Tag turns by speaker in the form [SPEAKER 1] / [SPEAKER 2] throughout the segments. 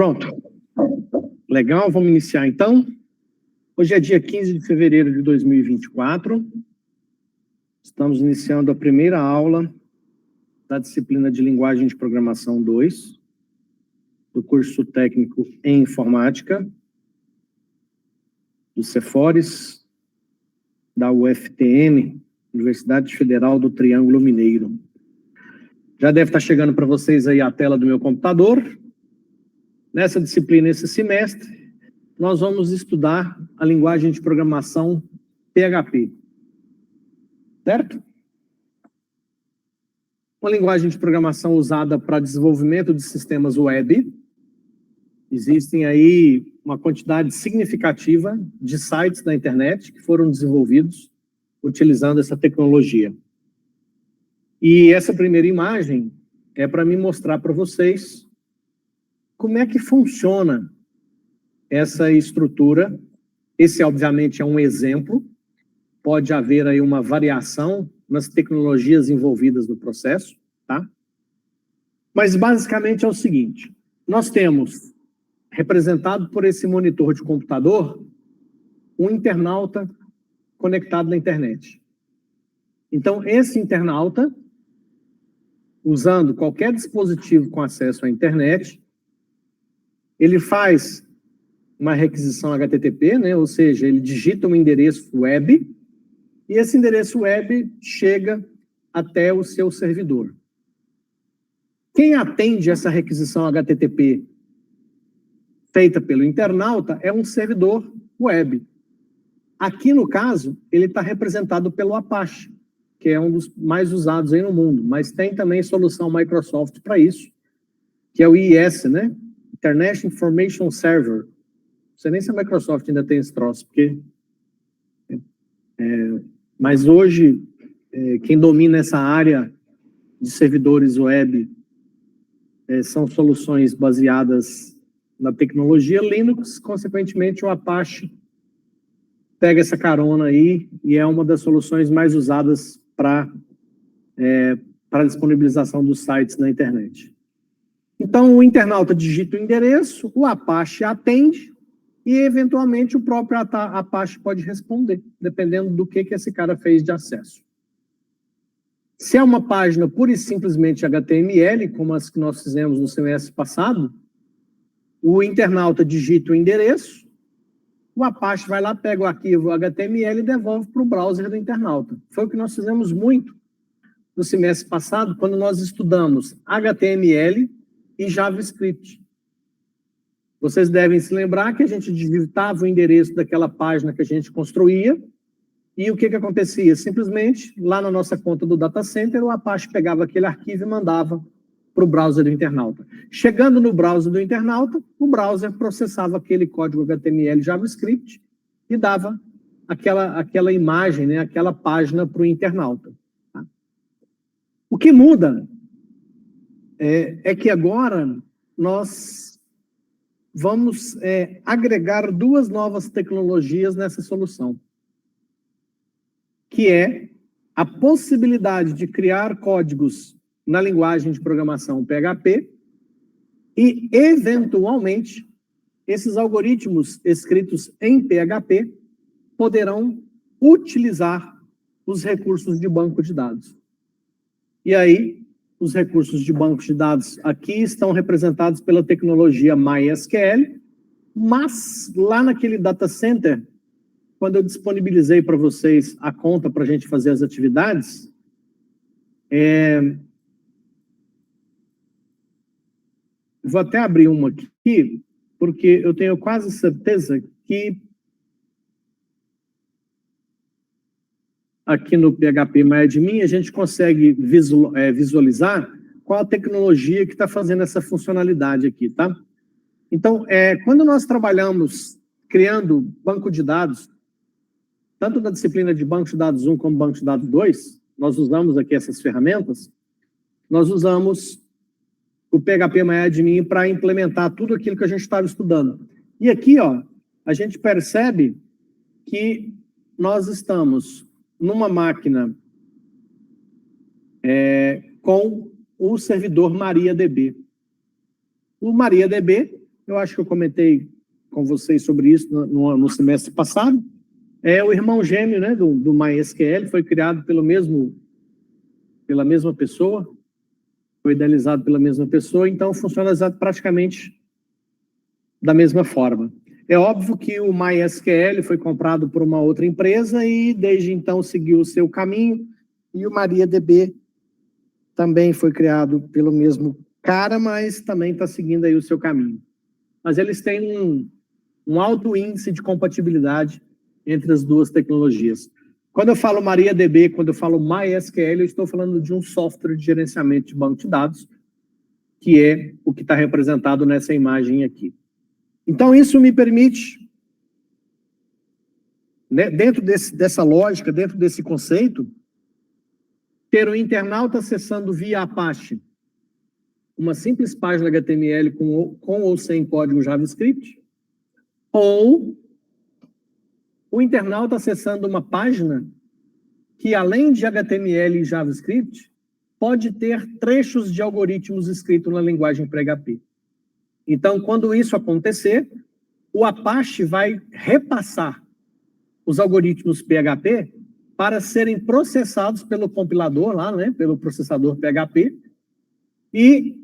[SPEAKER 1] Pronto. Legal, vamos iniciar então. Hoje é dia 15 de fevereiro de 2024. Estamos iniciando a primeira aula da disciplina de Linguagem de Programação 2, do curso técnico em Informática, do Cefores, da UFTM, Universidade Federal do Triângulo Mineiro. Já deve estar chegando para vocês aí a tela do meu computador. Nessa disciplina, esse semestre, nós vamos estudar a linguagem de programação PHP. Certo? Uma linguagem de programação usada para desenvolvimento de sistemas web. Existem aí uma quantidade significativa de sites na internet que foram desenvolvidos utilizando essa tecnologia. E essa primeira imagem é para me mostrar para vocês como é que funciona essa estrutura. Esse, obviamente, é um exemplo. Pode haver aí uma variação nas tecnologias envolvidas no processo, tá? Mas, basicamente, é o seguinte. Nós temos, representado por esse monitor de computador, um internauta conectado na internet. Então, esse internauta, usando qualquer dispositivo com acesso à internet, ele faz uma requisição HTTP, né? Ou seja, ele digita um endereço web e esse endereço web chega até o seu servidor. Quem atende essa requisição HTTP feita pelo internauta é um servidor web. Aqui, no caso, ele está representado pelo Apache, que é um dos mais usados aí no mundo, mas tem também solução Microsoft para isso, que é o IIS, né? Internet Information Server. Não sei nem se a Microsoft ainda tem esse troço, porque... mas hoje, quem domina essa área de servidores web são soluções baseadas na tecnologia Linux, consequentemente o Apache pega essa carona aí e é uma das soluções mais usadas para a disponibilização dos sites na internet. Então, o internauta digita o endereço, o Apache atende e, eventualmente, o próprio Apache pode responder, dependendo do que esse cara fez de acesso. Se é uma página pura e simplesmente HTML, como as que nós fizemos no semestre passado, o internauta digita o endereço, o Apache vai lá, pega o arquivo HTML e devolve para o browser do internauta. Foi o que nós fizemos muito no semestre passado, quando nós estudamos HTML e JavaScript. Vocês devem se lembrar que a gente digitava o endereço daquela página que a gente construía e o que acontecia? Simplesmente, lá na nossa conta do data center, o Apache pegava aquele arquivo e mandava para o browser do internauta. Chegando no browser do internauta, o browser processava aquele código HTML e JavaScript e dava aquela imagem, né, aquela página para o internauta. Tá? O que muda é que agora nós vamos agregar duas novas tecnologias nessa solução, que é a possibilidade de criar códigos na linguagem de programação PHP e, eventualmente, esses algoritmos escritos em PHP poderão utilizar os recursos de banco de dados. E aí, os recursos de banco de dados aqui estão representados pela tecnologia MySQL, mas lá naquele data center, quando eu disponibilizei para vocês a conta para a gente fazer as atividades, vou até abrir uma aqui, porque eu tenho quase certeza que aqui no PHP MyAdmin a gente consegue visualizar qual a tecnologia que está fazendo essa funcionalidade aqui, tá? Então, quando nós trabalhamos criando banco de dados, tanto na disciplina de banco de dados 1 como banco de dados 2, nós usamos aqui essas ferramentas, nós usamos o PHP MyAdmin para implementar tudo aquilo que a gente estava estudando. E aqui, ó, a gente percebe que nós estamos numa máquina com o servidor MariaDB. O MariaDB eu acho que eu comentei com vocês sobre isso no semestre passado, é o irmão gêmeo, né, do MySQL, foi criado pela mesma pessoa, foi idealizado pela mesma pessoa, então funciona praticamente da mesma forma. É óbvio que o MySQL foi comprado por uma outra empresa e desde então seguiu o seu caminho, e o MariaDB também foi criado pelo mesmo cara, mas também está seguindo aí o seu caminho. Mas eles têm um alto índice de compatibilidade entre as duas tecnologias. Quando eu falo MariaDB, quando eu falo MySQL, eu estou falando de um software de gerenciamento de banco de dados, que é o que está representado nessa imagem aqui. Então, isso me permite, né, dentro dessa lógica, dentro desse conceito, ter o internauta acessando via Apache uma simples página HTML com ou sem código JavaScript, ou o internauta acessando uma página que, além de HTML e JavaScript, pode ter trechos de algoritmos escritos na linguagem PHP. Então, quando isso acontecer, o Apache vai repassar os algoritmos PHP para serem processados pelo compilador lá, né, pelo processador PHP, e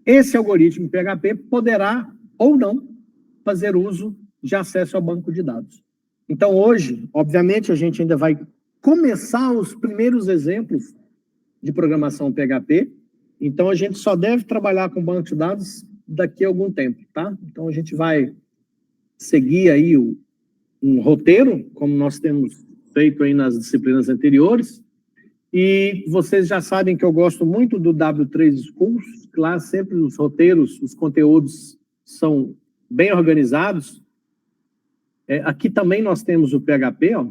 [SPEAKER 1] esse algoritmo PHP poderá ou não fazer uso de acesso ao banco de dados. Então, hoje, obviamente, a gente ainda vai começar os primeiros exemplos de programação PHP, então a gente só deve trabalhar com banco de dados daqui a algum tempo, tá? Então, a gente vai seguir aí um roteiro, como nós temos feito aí nas disciplinas anteriores, e vocês já sabem que eu gosto muito do W3 Schools, que lá sempre os roteiros, os conteúdos são bem organizados. Aqui também nós temos o PHP, ó.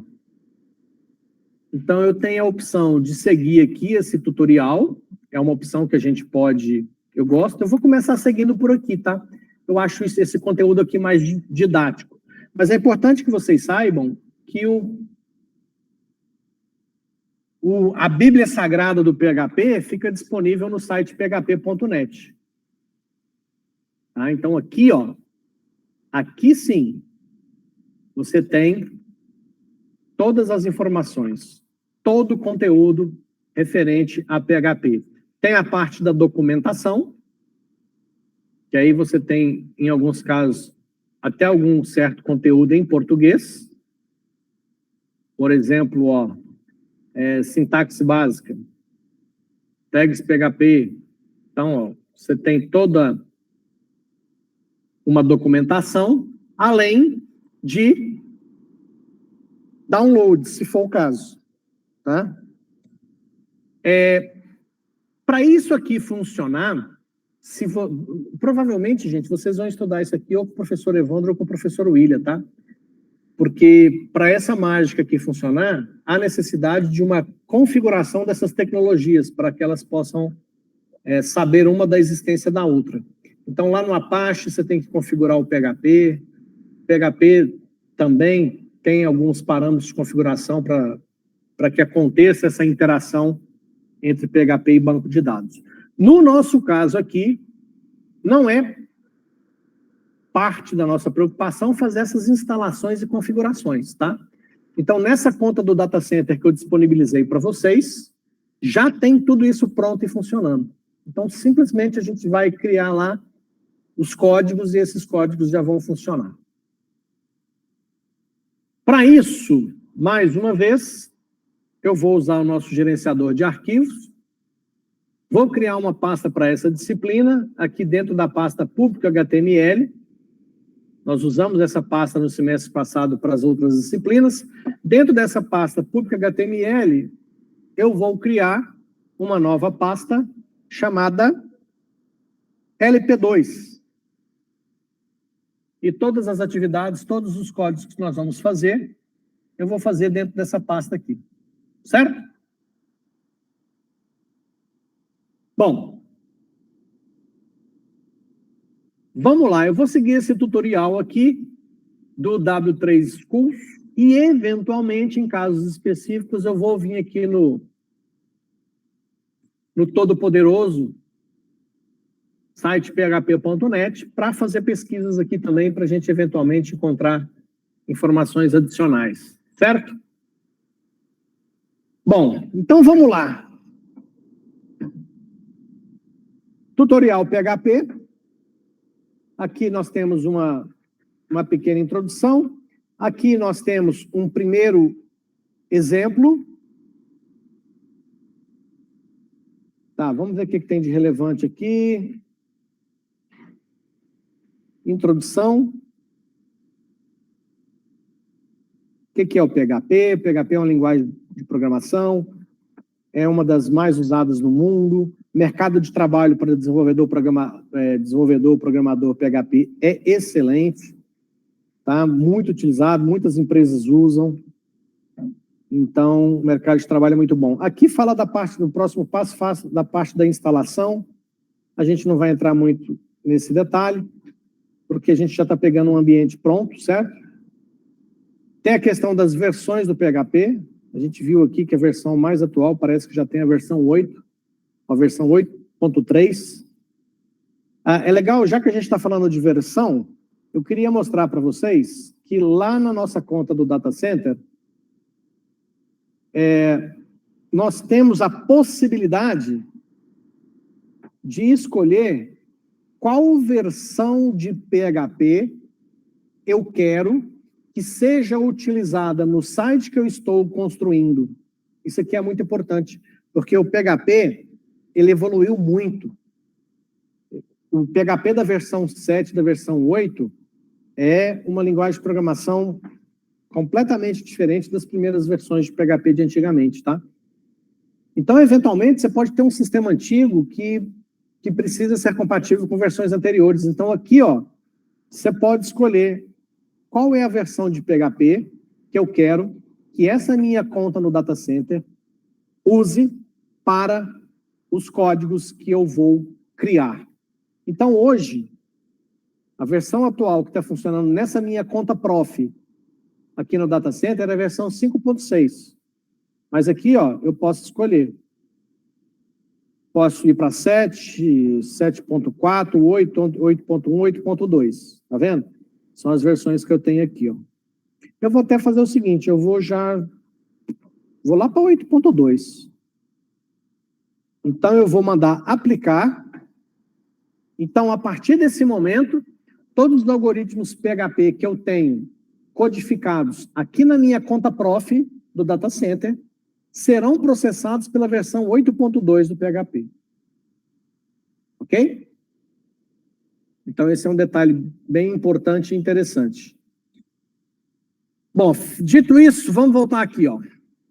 [SPEAKER 1] Então eu tenho a opção de seguir aqui esse tutorial, é uma opção que a gente pode, eu gosto, eu vou começar seguindo por aqui, tá? Eu acho esse conteúdo aqui mais didático. Mas é importante que vocês saibam que a Bíblia Sagrada do PHP fica disponível no site php.net. Tá? Então, aqui, ó, aqui sim, você tem todas as informações, todo o conteúdo referente a PHP. Tem a parte da documentação, que aí você tem, em alguns casos, até algum certo conteúdo em português. Por exemplo, ó, sintaxe básica, tags PHP. Então, ó, você tem toda uma documentação, além de download, se for o caso. Tá? Para isso aqui funcionar, provavelmente, gente, vocês vão estudar isso aqui ou com o professor Evandro ou com o professor William, tá? Porque para essa mágica aqui funcionar, há necessidade de uma configuração dessas tecnologias para que elas possam saber uma da existência da outra. Então, lá no Apache, você tem que configurar o PHP. PHP também tem alguns parâmetros de configuração para que aconteça essa interação entre PHP e banco de dados. No nosso caso aqui, não é parte da nossa preocupação fazer essas instalações e configurações, tá? Então, nessa conta do data center que eu disponibilizei para vocês, já tem tudo isso pronto e funcionando. Então, simplesmente a gente vai criar lá os códigos e esses códigos já vão funcionar. Para isso, mais uma vez, eu vou usar o nosso gerenciador de arquivos, vou criar uma pasta para essa disciplina, aqui dentro da pasta público HTML. Nós usamos essa pasta no semestre passado para as outras disciplinas. Dentro dessa pasta público HTML, eu vou criar uma nova pasta chamada LP2. E todas as atividades, todos os códigos que nós vamos fazer, eu vou fazer dentro dessa pasta aqui. Certo? Bom, vamos lá. Eu vou seguir esse tutorial aqui do W3 Schools e, eventualmente, em casos específicos, eu vou vir aqui no Todo-Poderoso site php.net, para fazer pesquisas aqui também, para a gente eventualmente encontrar informações adicionais, certo? Bom, então vamos lá. Tutorial PHP. Aqui nós temos uma pequena introdução. Aqui nós temos um primeiro exemplo. Tá, vamos ver o que tem de relevante aqui. Introdução. O que é o PHP? PHP é uma linguagem de programação, é uma das mais usadas no mundo. Mercado de trabalho para desenvolvedor, programador PHP é excelente, tá? Muito utilizado, muitas empresas usam. Então, o mercado de trabalho é muito bom. Aqui fala da parte do próximo passo, da parte da instalação. A gente não vai entrar muito nesse detalhe, porque a gente já está pegando um ambiente pronto, certo? Tem a questão das versões do PHP. A gente viu aqui que a versão mais atual parece que já tem a versão 8, a versão 8.3. É legal, já que a gente está falando de versão, eu queria mostrar para vocês que lá na nossa conta do Data Center, nós temos a possibilidade de escolher qual versão de PHP eu quero que seja utilizada no site que eu estou construindo. Isso aqui é muito importante, porque o PHP, ele evoluiu muito. O PHP da versão 7, da versão 8, é uma linguagem de programação completamente diferente das primeiras versões de PHP de antigamente, tá? Então, eventualmente, você pode ter um sistema antigo que precisa ser compatível com versões anteriores. Então, aqui, ó, você pode escolher qual é a versão de PHP que eu quero que essa minha conta no Data Center use para os códigos que eu vou criar. Então, hoje, a versão atual que está funcionando nessa minha conta prof, aqui no Data Center, é a versão 5.6. Mas aqui, ó, eu posso escolher. Posso ir para 7, 7.4, 8, 8.1, 8.2. Tá vendo? São as versões que eu tenho aqui, ó. Eu vou até fazer o seguinte, eu vou lá para 8.2. Então, eu vou mandar aplicar. Então, a partir desse momento, todos os algoritmos PHP que eu tenho codificados aqui na minha conta prof do Data Center serão processados pela versão 8.2 do PHP. Ok? Então, esse é um detalhe bem importante e interessante. Bom, dito isso, vamos voltar aqui, ó.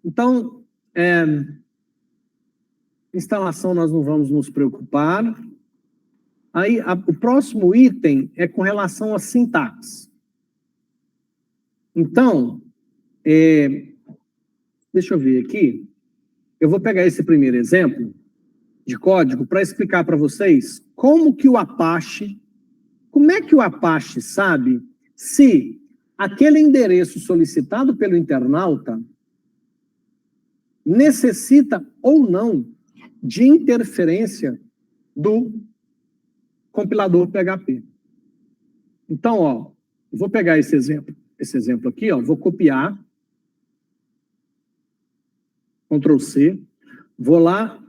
[SPEAKER 1] Então, instalação nós não vamos nos preocupar. Aí, o próximo item é com relação à sintaxe. Então, deixa eu ver aqui. Eu vou pegar esse primeiro exemplo de código para explicar para vocês como é que o Apache sabe se aquele endereço solicitado pelo internauta necessita ou não de interferência do compilador PHP. Então, ó, eu vou pegar esse exemplo aqui, ó, vou copiar, Ctrl C, vou lá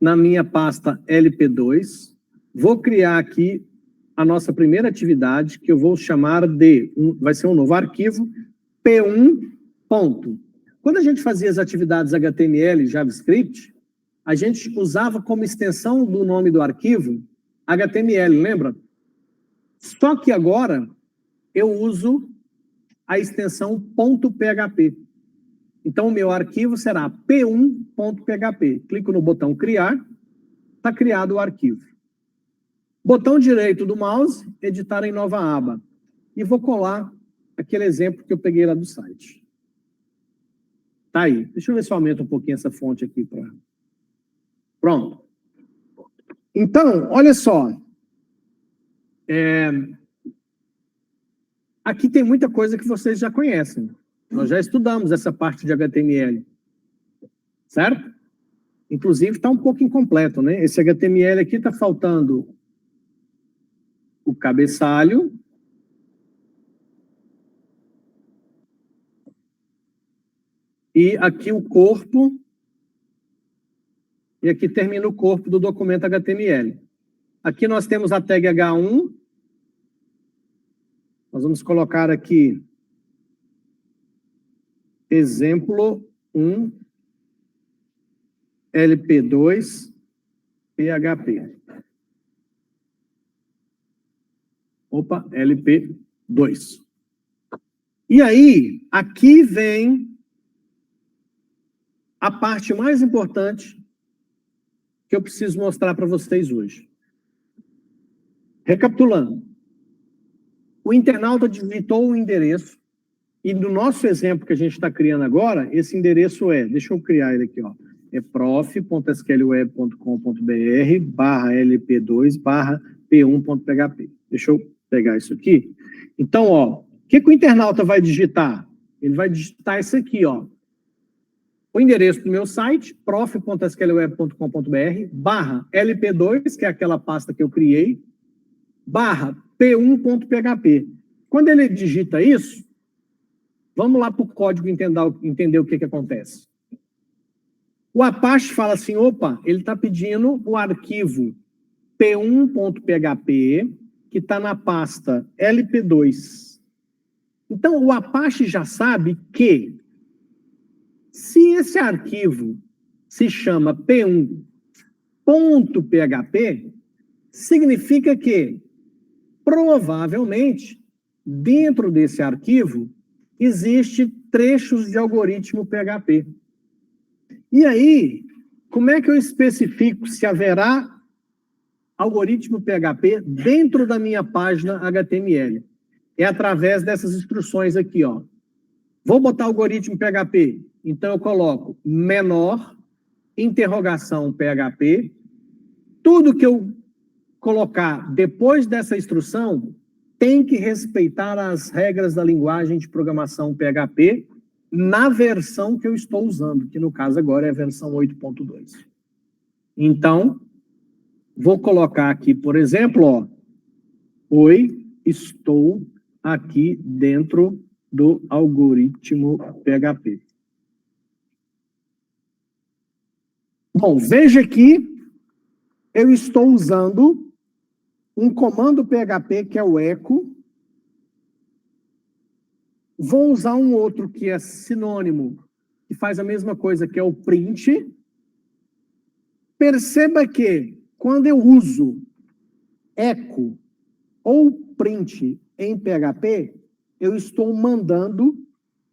[SPEAKER 1] na minha pasta LP2, vou criar aqui a nossa primeira atividade, que eu vou chamar vai ser um novo arquivo, P1. Quando a gente fazia as atividades HTML e JavaScript, a gente usava como extensão do nome do arquivo HTML, lembra? Só que agora eu uso a extensão .php. Então, o meu arquivo será p1.php. Clico no botão criar, está criado o arquivo. Botão direito do mouse, editar em nova aba. E vou colar aquele exemplo que eu peguei lá do site. Tá aí. Deixa eu ver se eu aumento um pouquinho essa fonte aqui. Pronto. Então, olha só. Aqui tem muita coisa que vocês já conhecem. Nós já estudamos essa parte de HTML. Certo? Inclusive, está um pouco incompleto, né? Esse HTML aqui está faltando o cabeçalho. E aqui o corpo. E aqui termina o corpo do documento HTML. Aqui nós temos a tag H1. Nós vamos colocar aqui exemplo 1 LP2 PHP. Opa, LP2. E aí, aqui vem a parte mais importante que eu preciso mostrar para vocês hoje. Recapitulando. O internauta digitou o endereço, e no nosso exemplo que a gente está criando agora, esse endereço é, deixa eu criar ele aqui, ó, é prof.sqlweb.com.br/lp2/p1.php. Deixa eu pegar isso aqui. Então, ó, o que o internauta vai digitar? Ele vai digitar isso aqui, ó. O endereço do meu site, prof.sqlweb.com.br/lp2, que é aquela pasta que eu criei, /p1.php. Quando ele digita isso, vamos lá para o código entender o que acontece. O Apache fala assim, opa, ele está pedindo o arquivo p1.php, que está na pasta lp2. Então, o Apache já sabe que, se esse arquivo se chama p1.php, significa que, provavelmente, dentro desse arquivo, existe trechos de algoritmo PHP. E aí, como é que eu especifico se haverá algoritmo PHP dentro da minha página HTML? É através dessas instruções aqui, ó. Vou botar algoritmo PHP, então eu coloco menor, interrogação PHP, tudo que eu colocar depois dessa instrução tem que respeitar as regras da linguagem de programação PHP na versão que eu estou usando, que no caso agora é a versão 8.2. Então, vou colocar aqui, por exemplo, ó, oi, estou aqui dentro do algoritmo PHP. Bom, veja que eu estou usando um comando PHP que é o echo. Vou usar um outro que é sinônimo, que faz a mesma coisa, que é o print. Perceba que, quando eu uso echo ou print em PHP, eu estou mandando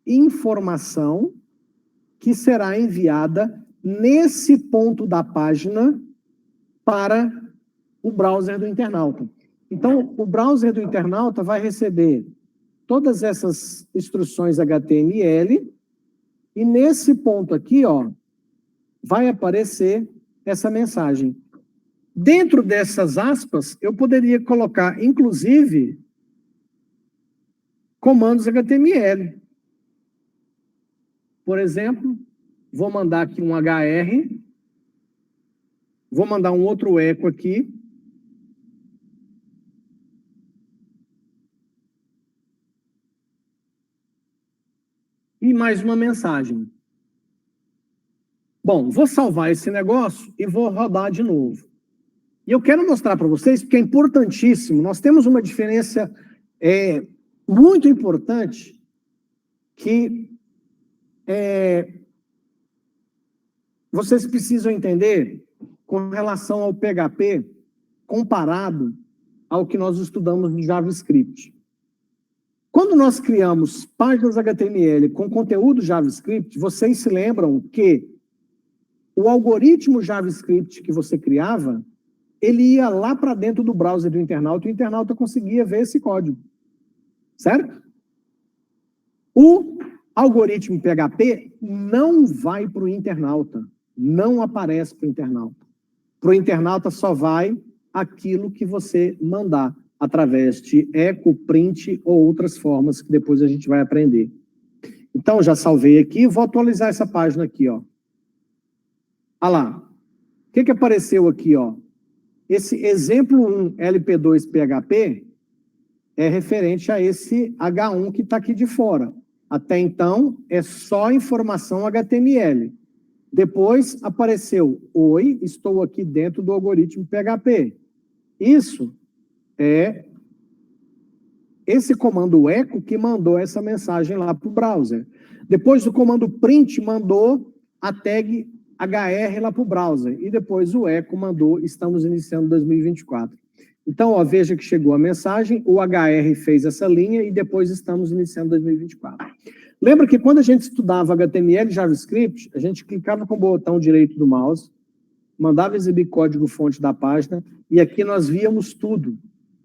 [SPEAKER 1] informação que será enviada nesse ponto da página para o browser do internauta. Então, o browser do internauta vai receber todas essas instruções HTML e nesse ponto aqui, ó, vai aparecer essa mensagem. Dentro dessas aspas, eu poderia colocar, inclusive, comandos HTML. Por exemplo, vou mandar aqui um HR, vou mandar um outro echo aqui, e mais uma mensagem. Bom, vou salvar esse negócio e vou rodar de novo. E eu quero mostrar para vocês, porque é importantíssimo, nós temos uma diferença muito importante que vocês precisam entender com relação ao PHP comparado ao que nós estudamos no JavaScript. Quando nós criamos páginas HTML com conteúdo JavaScript, vocês se lembram que o algoritmo JavaScript que você criava, ele ia lá para dentro do browser do internauta e o internauta conseguia ver esse código. Certo? O algoritmo PHP não vai para o internauta, não aparece para o internauta. Para o internauta só vai aquilo que você mandar, através de echo, print ou outras formas que depois a gente vai aprender. Então, já salvei aqui, vou atualizar essa página aqui, ó. Olha lá. O que apareceu aqui, ó? Esse exemplo 1 LP2 PHP é referente a esse H1 que está aqui de fora. Até então, é só informação HTML. Depois apareceu, oi, estou aqui dentro do algoritmo PHP. Isso é esse comando echo que mandou essa mensagem lá para o browser. Depois o comando print mandou a tag HR lá para o browser. E depois o echo mandou, estamos iniciando 2024. Então, ó, veja que chegou a mensagem, o HR fez essa linha e depois estamos iniciando 2024. Lembra que quando a gente estudava HTML e JavaScript, a gente clicava com o botão direito do mouse, mandava exibir código-fonte da página, e aqui nós víamos tudo.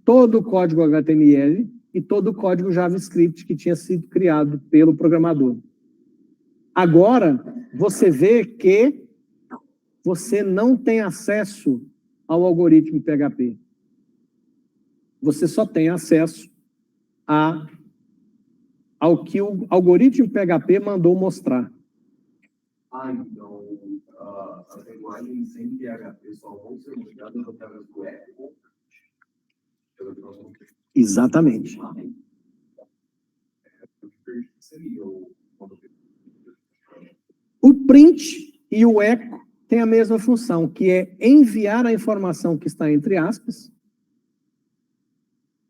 [SPEAKER 1] Todo o código HTML e todo o código JavaScript que tinha sido criado pelo programador. Agora, você vê que você não tem acesso ao algoritmo PHP. Você só tem acesso ao que o algoritmo PHP mandou mostrar.
[SPEAKER 2] Então, as linguagens em PHP só vão ser mostradas através do echo?
[SPEAKER 1] Exatamente. O print e o echo têm a mesma função, que é enviar a informação que está entre aspas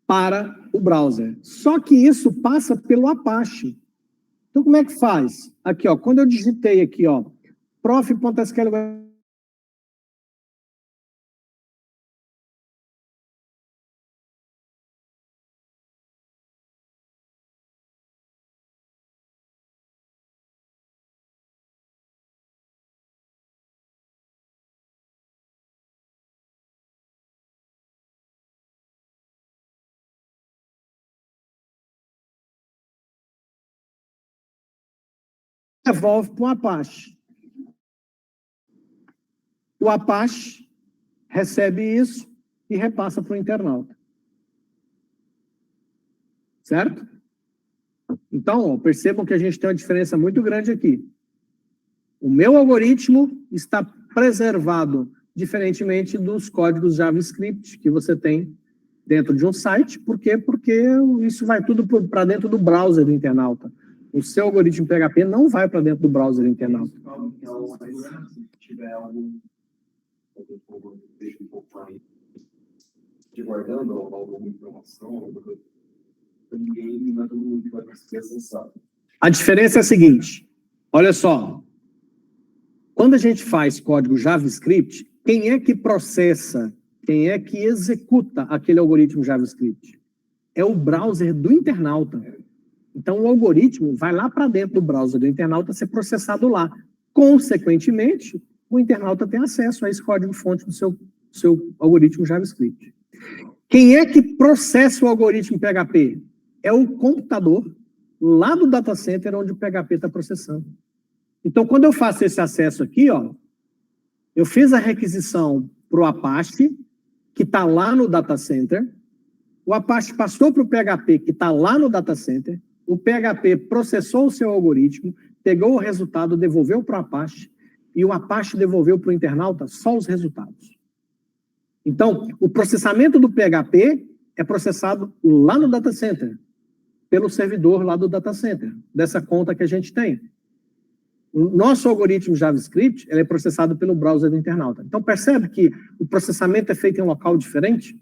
[SPEAKER 1] para o browser. Só que isso passa pelo Apache. Então, como é que faz? Aqui, ó, quando eu digitei aqui, ó, prof.sql... devolve para o Apache. O Apache recebe isso e repassa para o internauta. Certo? Então, ó, percebam que a gente tem uma diferença muito grande aqui. O meu algoritmo está preservado, diferentemente dos códigos JavaScript que você tem dentro de um site. Por quê? Porque isso vai tudo para dentro do browser do internauta. O seu algoritmo PHP não vai para dentro do browser do internauta.
[SPEAKER 2] Então, se tiver algum deixa um pouco mais de guardando alguma informação, ninguém não é todo mundo que vai conseguir acessar.
[SPEAKER 1] A diferença é a seguinte, olha só, quando a gente faz código JavaScript, quem é que processa, quem é que executa aquele algoritmo JavaScript? É o browser do internauta. Então, o algoritmo vai lá para dentro do browser do internauta ser processado lá. Consequentemente, o internauta tem acesso a esse código-fonte do seu algoritmo JavaScript. Quem é que processa o algoritmo PHP? É o computador lá do data center onde o PHP está processando. Então, quando eu faço esse acesso aqui, ó, eu fiz a requisição para o Apache, que está lá no data center, o Apache passou para o PHP, que está lá no data center, o PHP processou o seu algoritmo, pegou o resultado, devolveu para o Apache, e o Apache devolveu para o internauta só os resultados. Então, o processamento do PHP é processado lá no data center, pelo servidor lá do data center, dessa conta que a gente tem. O nosso algoritmo JavaScript ele é processado pelo browser do internauta. Então, percebe que o processamento é feito em um local diferente?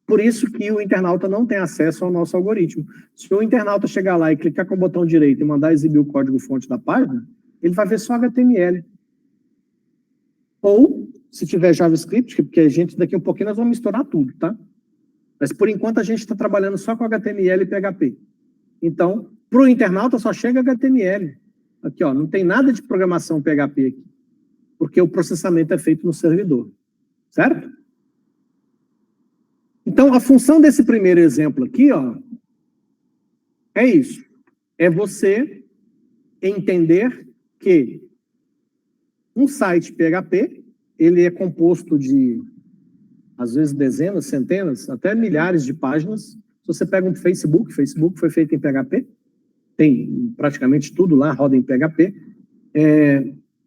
[SPEAKER 1] Por isso que o internauta não tem acesso ao nosso algoritmo. Se o internauta chegar lá e clicar com o botão direito e mandar exibir o código-fonte da página, ele vai ver só HTML. Ou, se tiver JavaScript, porque a gente daqui a um pouquinho nós vamos misturar tudo, tá? Mas por enquanto a gente está trabalhando só com HTML e PHP. Então, para o internauta só chega HTML. Aqui, ó, não tem nada de programação PHP aqui. Porque o processamento é feito no servidor. Certo? Então, a função desse primeiro exemplo aqui, ó, é isso. É você entender que um site PHP, ele é composto de, às vezes, dezenas, centenas, até milhares de páginas. Se você pega um Facebook foi feito em PHP, tem praticamente tudo lá, roda em PHP.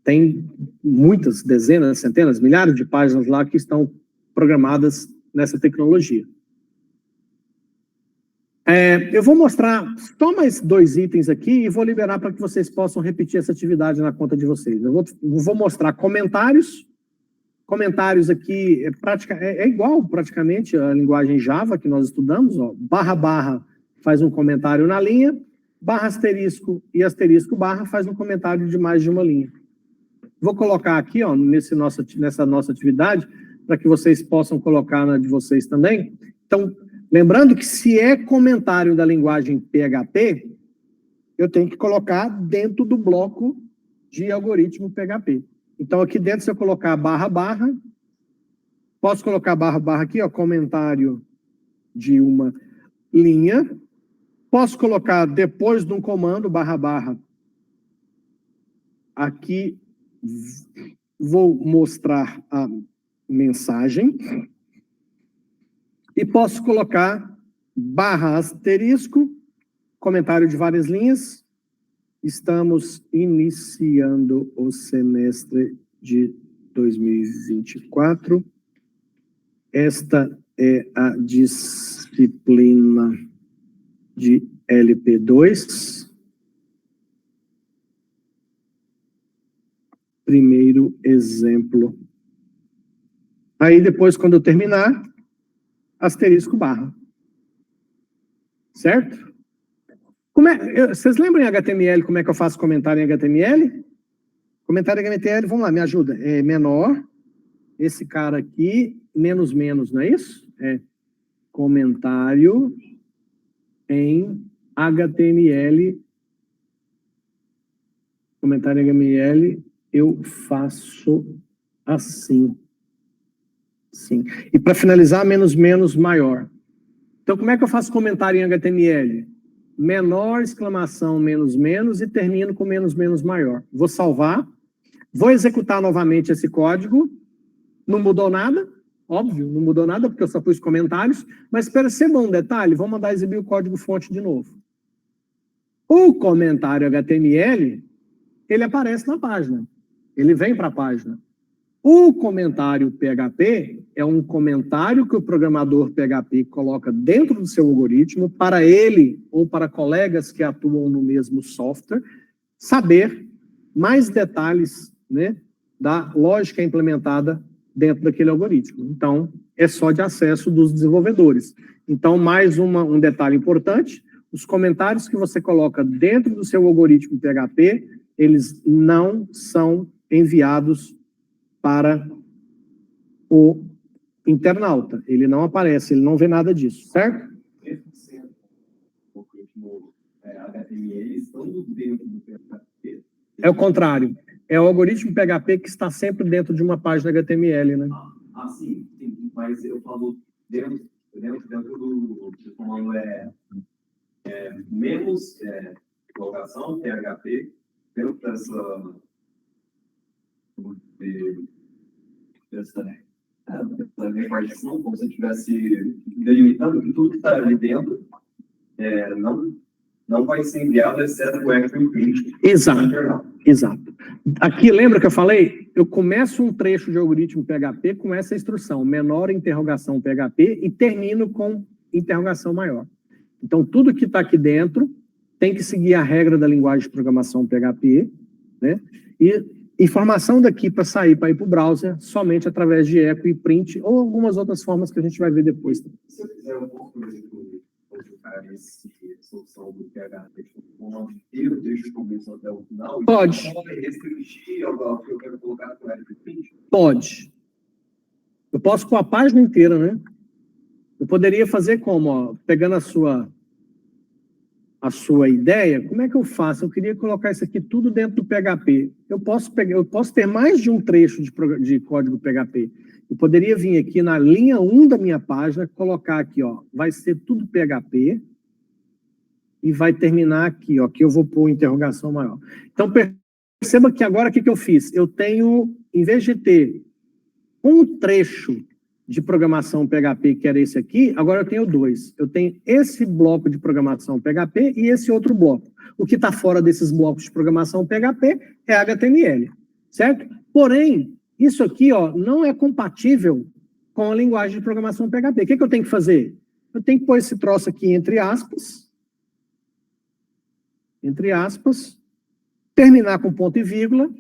[SPEAKER 1] Tem muitas, dezenas, centenas, milhares de páginas lá que estão programadas nessa tecnologia. Eu vou mostrar só mais 2 itens aqui e vou liberar para que vocês possam repetir essa atividade na conta de vocês. Eu vou mostrar comentários. Comentários aqui é igual praticamente a linguagem Java que nós estudamos. Ó, // faz um comentário na linha, /* e */ faz um comentário de mais de uma linha. Vou colocar aqui, ó, nessa nossa atividade, para que vocês possam colocar na de vocês também. Então, lembrando que se é comentário da linguagem PHP, eu tenho que colocar dentro do bloco de algoritmo PHP. Então, aqui dentro, se eu colocar // posso colocar // aqui, ó, comentário de uma linha. Posso colocar depois de um comando, // aqui, vou mostrar a mensagem. E posso colocar /*, comentário de várias linhas. Estamos iniciando o semestre de 2024. Esta é a disciplina de LP2. Primeiro exemplo. Aí depois, quando eu terminar, */. Certo? Vocês lembram em HTML como é que eu faço comentário em HTML? Comentário em HTML, vamos lá, me ajuda. É menor, esse cara aqui, menos, não é isso? É comentário em HTML. Comentário em HTML, eu faço assim. Sim. E para finalizar, menos, maior. Então, como é que eu faço comentário em HTML? Menor, exclamação, menos, e termino com menos, maior. Vou salvar. Vou executar novamente esse código. Não mudou nada. Óbvio, não mudou nada, porque eu só pus comentários. Mas perceba um detalhe. Vou mandar exibir o código-fonte de novo. O comentário HTML, ele aparece na página. Ele vem para a página. O comentário PHP é um comentário que o programador PHP coloca dentro do seu algoritmo para ele ou para colegas que atuam no mesmo software saber mais detalhes, né, da lógica implementada dentro daquele algoritmo. Então, é só de acesso dos desenvolvedores. Então, mais um detalhe importante, os comentários que você coloca dentro do seu algoritmo PHP, eles não são enviados para o internauta. Ele não aparece, ele não vê nada disso, certo?
[SPEAKER 2] 100% do algoritmo HTML estando dentro do PHP.
[SPEAKER 1] É o contrário. É o algoritmo PHP que está sempre dentro de uma página HTML, né?
[SPEAKER 2] Sim. Mas eu falo dentro do comando menos colocação, PHP, dentro dessa repartição, como se estivesse delimitando que tudo que está ali dentro não vai ser enviado, exceto o Active Print.
[SPEAKER 1] Exato. Aqui, lembra que eu falei? Eu começo um trecho de algoritmo PHP com essa instrução, menor interrogação PHP, e termino com interrogação maior. Então, tudo que está aqui dentro tem que seguir a regra da linguagem de programação PHP, né? E informação daqui para sair, para ir para o browser, somente através de echo e print, ou algumas outras formas que a gente vai ver depois.
[SPEAKER 2] Se eu quiser um pouco, por exemplo, colocar essa solução do PHP com o nome inteiro, desde o começo até o final,
[SPEAKER 1] pode.
[SPEAKER 2] Restringir ao que eu quero colocar com o echo e print?
[SPEAKER 1] Pode. Eu posso com a página inteira, né? Eu poderia fazer como, ó, pegando a sua ideia, como é que eu faço? Eu queria colocar isso aqui tudo dentro do PHP. Eu posso ter mais de um trecho de código PHP. Eu poderia vir aqui na linha 1 da minha página, colocar aqui, ó, vai ser tudo PHP, e vai terminar aqui, ó, que eu vou pôr interrogação maior. Então, perceba que agora o que eu fiz? Eu tenho, em vez de ter um trecho de programação PHP, que era esse aqui, agora eu tenho 2. Eu tenho esse bloco de programação PHP e esse outro bloco. O que está fora desses blocos de programação PHP é HTML. certo? Porém, isso aqui, ó, não é compatível com a linguagem de programação PHP. O que eu tenho que fazer? Eu tenho que pôr esse troço aqui entre aspas, terminar com ponto e vírgula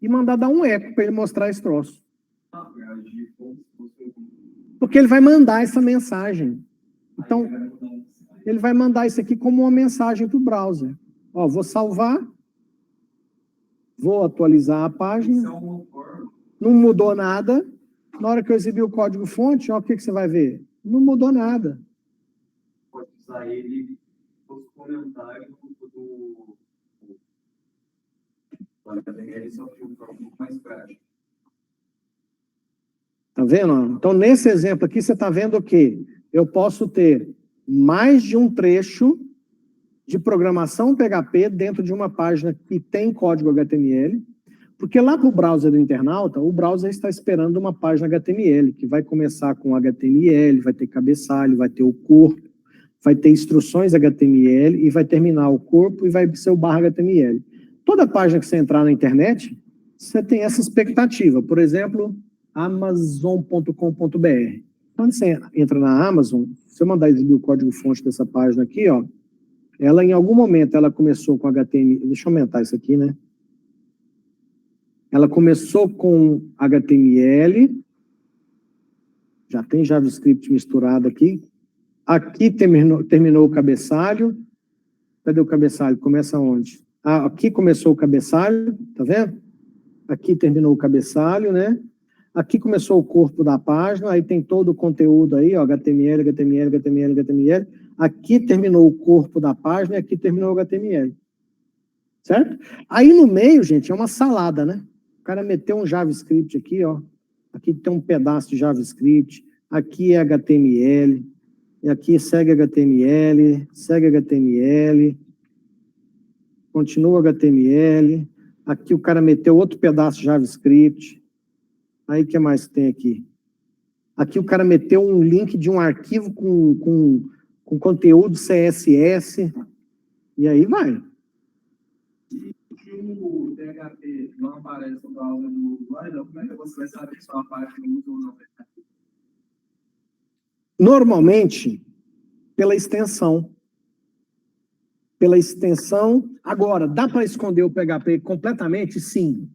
[SPEAKER 1] e mandar dar um eco para ele mostrar esse troço. Porque ele vai mandar essa mensagem. Então, ele vai mandar isso aqui como uma mensagem para o browser. Ó, vou salvar, vou atualizar a página, não mudou nada. Na hora que eu exibir o código-fonte, ó, o que você vai ver? Não mudou nada.
[SPEAKER 2] Pode usar ele nos comentários do... Ele só fica um pouco mais prático.
[SPEAKER 1] Tá vendo? Então, nesse exemplo aqui, você está vendo o quê? Eu posso ter mais de um trecho de programação PHP dentro de uma página que tem código HTML, porque lá para o browser do internauta, o browser está esperando uma página HTML, que vai começar com HTML, vai ter cabeçalho, vai ter o corpo, vai ter instruções HTML e vai terminar o corpo e vai ser o barra HTML. Toda página que você entrar na internet, você tem essa expectativa. Por exemplo, amazon.com.br. Quando você entra na Amazon, se eu mandar exibir o código-fonte dessa página aqui, ó, ela em algum momento ela começou com HTML. Deixa eu aumentar isso aqui, né? Ela começou com HTML, já tem JavaScript misturado aqui. Aqui terminou o cabeçalho. Cadê o cabeçalho? Começa onde? Ah, aqui começou o cabeçalho, tá vendo? Aqui terminou o cabeçalho, né? Aqui começou o corpo da página, aí tem todo o conteúdo aí, ó, HTML, HTML, HTML, HTML. Aqui terminou o corpo da página e aqui terminou o HTML. Certo? Aí no meio, gente, é uma salada, né? O cara meteu um JavaScript aqui, ó. Aqui tem um pedaço de JavaScript. Aqui é HTML. E aqui segue HTML. Segue HTML. Continua HTML. Aqui o cara meteu outro pedaço de JavaScript. Aí o que mais tem aqui? Aqui o cara meteu um link de um arquivo com conteúdo CSS. E aí vai.
[SPEAKER 2] Se o PHP não aparece no browser do usuário, como é que você vai saber se sua página usa ou não?
[SPEAKER 1] Normalmente, pela extensão. Pela extensão. Agora, dá para esconder o PHP completamente? Sim.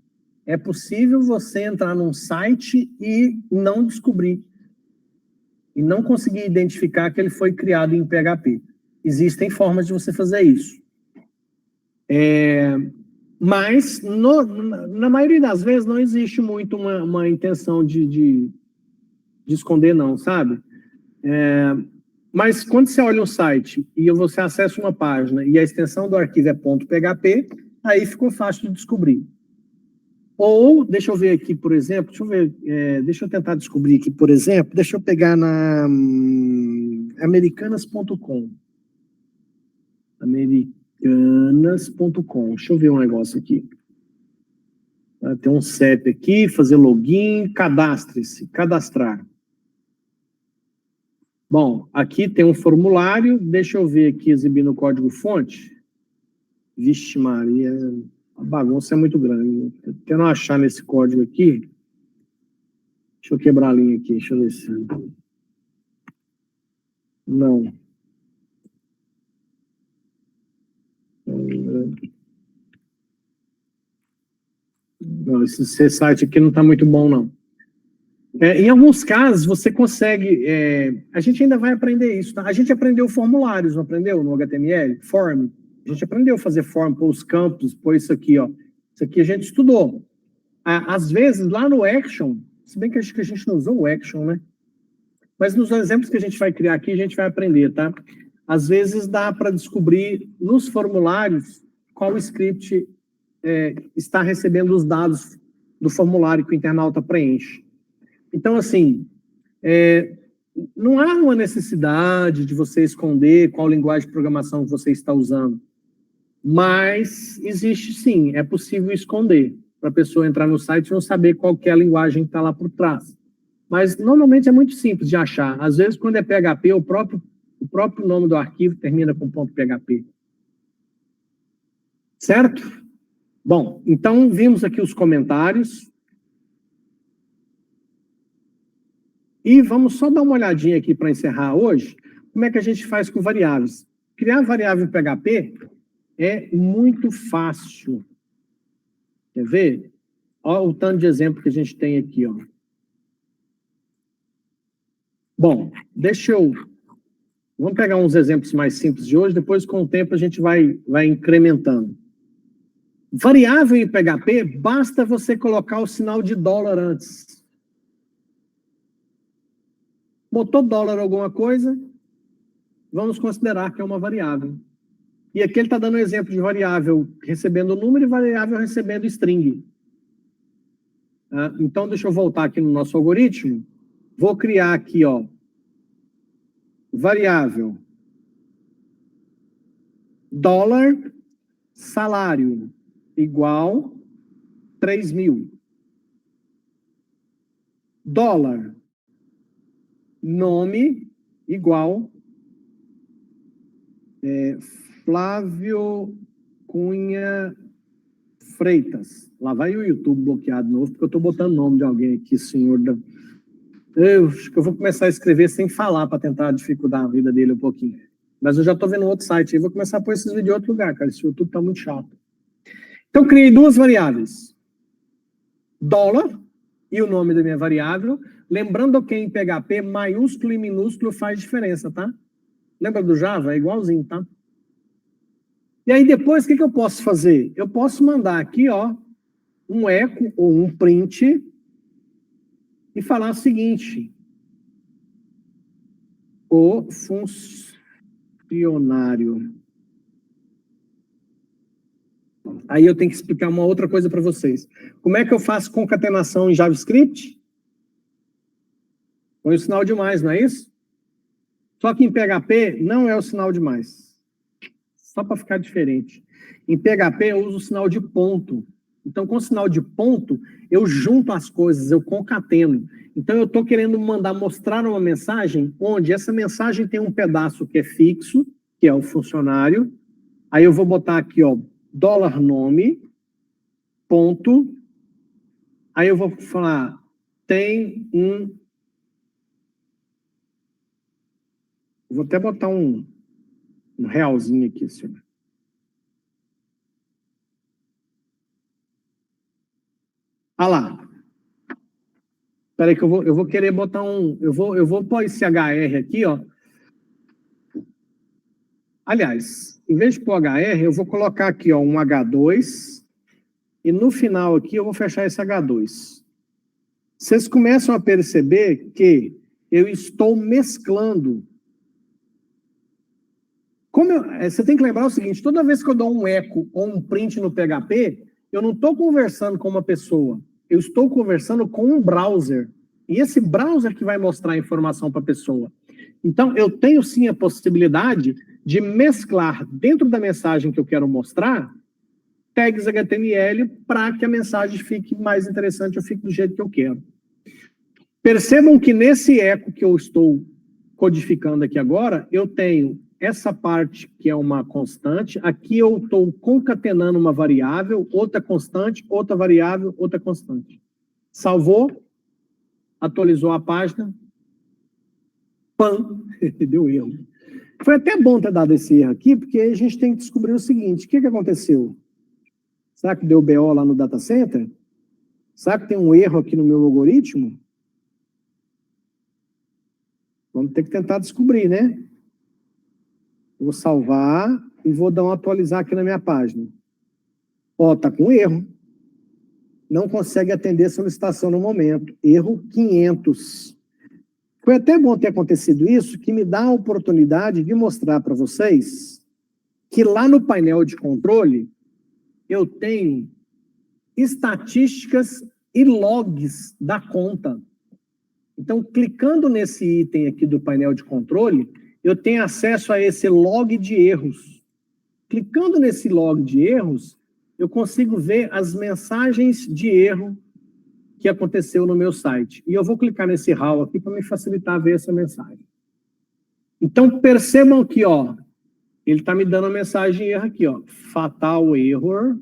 [SPEAKER 1] É possível você entrar num site e não descobrir. E não conseguir identificar que ele foi criado em PHP. Existem formas de você fazer isso. Mas, na maioria das vezes, não existe muito uma intenção de esconder, não, sabe? Mas quando você olha um site e você acessa uma página e a extensão do arquivo é .php, aí ficou fácil de descobrir. Ou, deixa eu ver aqui, por exemplo, deixa eu tentar descobrir aqui, por exemplo, deixa eu pegar na americanas.com. Americanas.com. Deixa eu ver um negócio aqui. Tem um CEP aqui, fazer login, cadastre-se, cadastrar. Bom, aqui tem um formulário, deixa eu ver aqui, exibindo o código-fonte. Vixe Maria, a bagunça é muito grande. Tentando achar nesse código aqui. Deixa eu quebrar a linha aqui, deixa eu ver se... Não. Não, esse site aqui não está muito bom, não. Em alguns casos, você consegue... a gente ainda vai aprender isso, tá? A gente aprendeu formulários, não aprendeu? No HTML? Form. A gente aprendeu a fazer form, pôr os campos, pôr isso aqui, ó. Isso aqui a gente estudou. Às vezes, lá no Action, se bem que acho que a gente não usou o Action, né? Mas nos exemplos que a gente vai criar aqui, a gente vai aprender, tá? Às vezes dá para descobrir nos formulários qual script está recebendo os dados do formulário que o internauta preenche. Então, assim, não há uma necessidade de você esconder qual linguagem de programação você está usando. Mas existe sim, é possível esconder, para a pessoa entrar no site e não saber qual que é a linguagem que está lá por trás. Mas normalmente é muito simples de achar. Às vezes, quando é PHP, o próprio nome do arquivo termina com .php. Certo? Bom, então vimos aqui os comentários. E vamos só dar uma olhadinha aqui para encerrar hoje, como é que a gente faz com variáveis. Criar variável em PHP é muito fácil. Quer ver? Olha o tanto de exemplo que a gente tem aqui, ó. Bom, vamos pegar uns exemplos mais simples de hoje, depois com o tempo a gente vai incrementando. Variável em PHP, basta você colocar o sinal de dólar antes. Botou dólar alguma coisa, vamos considerar que é uma variável. E aqui ele está dando um exemplo de variável recebendo número e variável recebendo string. Então, deixa eu voltar aqui no nosso algoritmo. Vou criar aqui, ó, variável dólar salário igual 3.000. Dólar nome igual Flávio Cunha Freitas. Lá vai o YouTube bloqueado de novo, porque eu estou botando o nome de alguém aqui, senhor da... Eu acho que eu vou começar a escrever sem falar para tentar dificultar a vida dele um pouquinho. Mas eu já estou vendo outro site aí, vou começar a pôr esses vídeos em outro lugar, cara. Esse YouTube está muito chato. Então, criei duas variáveis. Dólar e o nome da minha variável. Lembrando que em PHP, maiúsculo e minúsculo faz diferença, tá? Lembra do Java? É igualzinho, tá? E aí depois, o que eu posso fazer? Eu posso mandar aqui, ó, um echo ou um print e falar o seguinte: o funcionário. Aí eu tenho que explicar uma outra coisa para vocês. Como é que eu faço concatenação em JavaScript? Põe o sinal de mais, não é isso? Só que em PHP não é o sinal de mais. Só para ficar diferente. Em PHP eu uso o sinal de ponto. Então, com o sinal de ponto, eu junto as coisas, eu concateno. Então, eu estou querendo mostrar uma mensagem onde essa mensagem tem um pedaço que é fixo, que é o funcionário. Aí eu vou botar aqui, ó, dólar nome, ponto. Aí eu vou falar, tem um... Vou até botar um realzinho aqui, senhor. Ah lá. Espera aí que eu vou querer botar um... Eu vou pôr esse HR aqui, ó. Aliás, em vez de pôr HR, eu vou colocar aqui, ó, um H2. E no final aqui eu vou fechar esse H2. Vocês começam a perceber que eu estou mesclando. Você tem que lembrar o seguinte, toda vez que eu dou um echo ou um print no PHP, eu não estou conversando com uma pessoa, eu estou conversando com um browser. E esse browser que vai mostrar a informação para a pessoa. Então, eu tenho sim a possibilidade de mesclar dentro da mensagem que eu quero mostrar tags HTML para que a mensagem fique mais interessante, eu fique do jeito que eu quero. Percebam que nesse eco que eu estou codificando aqui agora, eu tenho essa parte que é uma constante, aqui eu estou concatenando uma variável, outra constante, outra variável, outra constante. Salvou, atualizou a página, pam, deu erro. Foi até bom ter dado esse erro aqui, porque a gente tem que descobrir o seguinte, o que aconteceu? Será que deu BO lá no data center? Será que tem um erro aqui no meu algoritmo? Vamos ter que tentar descobrir, né? Vou salvar e vou dar um atualizar aqui na minha página. Ó, tá com erro. Não consegue atender a solicitação no momento. Erro 500. Foi até bom ter acontecido isso, que me dá a oportunidade de mostrar para vocês que lá no painel de controle eu tenho estatísticas e logs da conta. Então, clicando nesse item aqui do painel de controle, eu tenho acesso a esse log de erros. Clicando nesse log de erros, eu consigo ver as mensagens de erro que aconteceu no meu site. E eu vou clicar nesse RAW aqui para me facilitar ver essa mensagem. Então, percebam que, ó, ele está me dando a mensagem de erro aqui, ó. Fatal error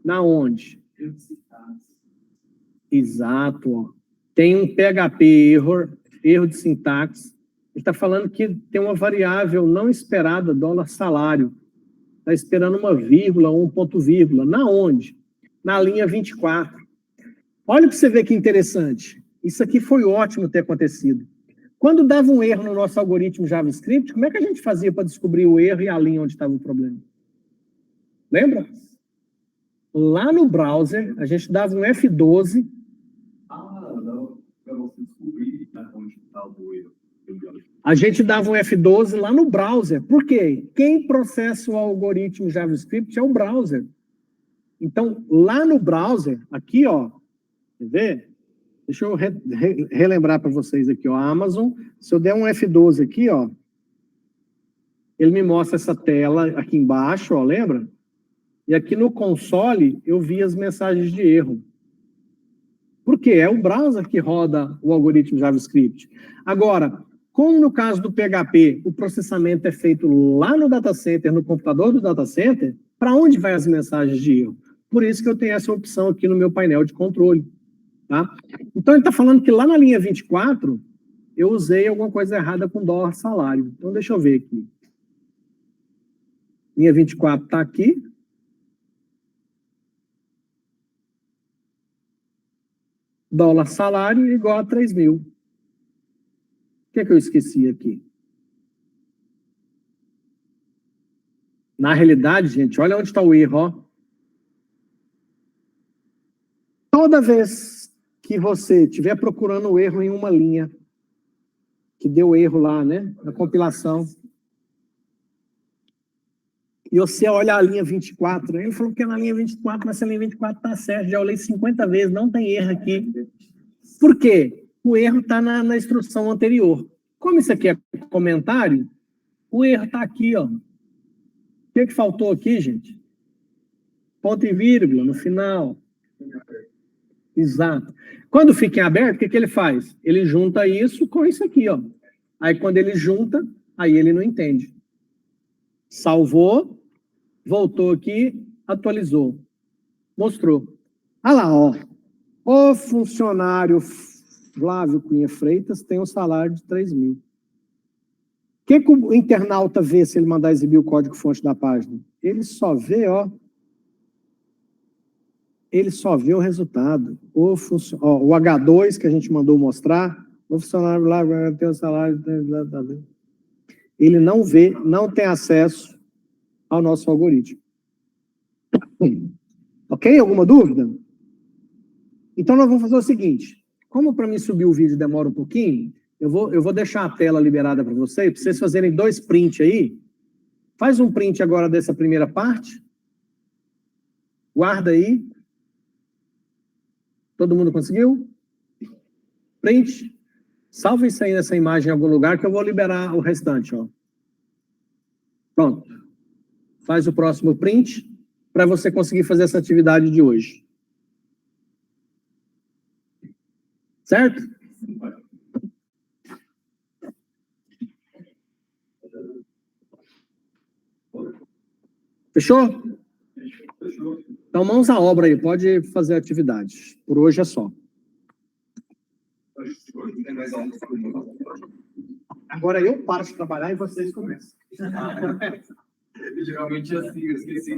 [SPEAKER 1] Na onde? Exato. Ó. Tem um PHP erro de sintaxe. Ele está falando que tem uma variável não esperada, $salário. Está esperando uma vírgula ou um ponto vírgula. Na onde? Na linha 24. Olha para você ver que interessante. Isso aqui foi ótimo ter acontecido. Quando dava um erro no nosso algoritmo JavaScript, como é que a gente fazia para descobrir o erro e a linha onde estava o problema? Lembra? Lá no browser, a gente dava um F12.
[SPEAKER 2] Não. Para você descobrir onde está o erro.
[SPEAKER 1] A gente dava um F12 lá no browser. Por quê? Quem processa o algoritmo JavaScript é o browser. Então, lá no browser, aqui, ó, quer ver? Deixa eu relembrar para vocês aqui, ó, a Amazon, se eu der um F12 aqui, ó, ele me mostra essa tela aqui embaixo, ó, lembra? E aqui no console, eu vi as mensagens de erro. Por quê? É o browser que roda o algoritmo JavaScript. Agora, como no caso do PHP, o processamento é feito lá no data center, no computador do data center, para onde vai as mensagens de erro? Por isso que eu tenho essa opção aqui no meu painel de controle. Tá? Então, ele está falando que lá na linha 24, eu usei alguma coisa errada com $salário. Então, deixa eu ver aqui. Linha 24 está aqui. $salário igual a 3.000. O que é que eu esqueci aqui? Na realidade, gente, olha onde está o erro, ó. Toda vez que você estiver procurando o erro em uma linha, que deu erro lá, né, na compilação, e você olha a linha 24, ele falou que é na linha 24, mas a linha 24 está certa, já olhei 50 vezes, não tem erro aqui. Por quê? O erro está na instrução anterior. Como isso aqui é comentário, o erro está aqui, ó. O que faltou aqui, gente? Ponto e vírgula no final. Exato. Quando fica em aberto, o que ele faz? Ele junta isso com isso aqui, ó. Aí quando ele junta, aí ele não entende. Salvou, voltou aqui, atualizou. Mostrou. Olha lá, ó. O funcionário Flávio Cunha Freitas tem um salário de 3.000. O que o internauta vê se ele mandar exibir o código-fonte da página? Ele só vê, ó. Ele só vê o resultado. O H2 que a gente mandou mostrar, o funcionário lá tem o salário. Ele não vê, não tem acesso ao nosso algoritmo. Ok? Alguma dúvida? Então, nós vamos fazer o seguinte. Como para mim subir o vídeo demora um pouquinho, eu vou deixar a tela liberada para vocês fazerem 2 prints aí. Faz um print agora dessa primeira parte. Guarda aí. Todo mundo conseguiu? Print. Salva isso aí nessa imagem em algum lugar que eu vou liberar o restante, ó. Pronto. Faz o próximo print para você conseguir fazer essa atividade de hoje. Certo? Fechou? Então, mãos à obra aí. Pode fazer a atividade. Por hoje é só. Agora eu paro de trabalhar e vocês começam.
[SPEAKER 2] Geralmente é assim, eu esqueci.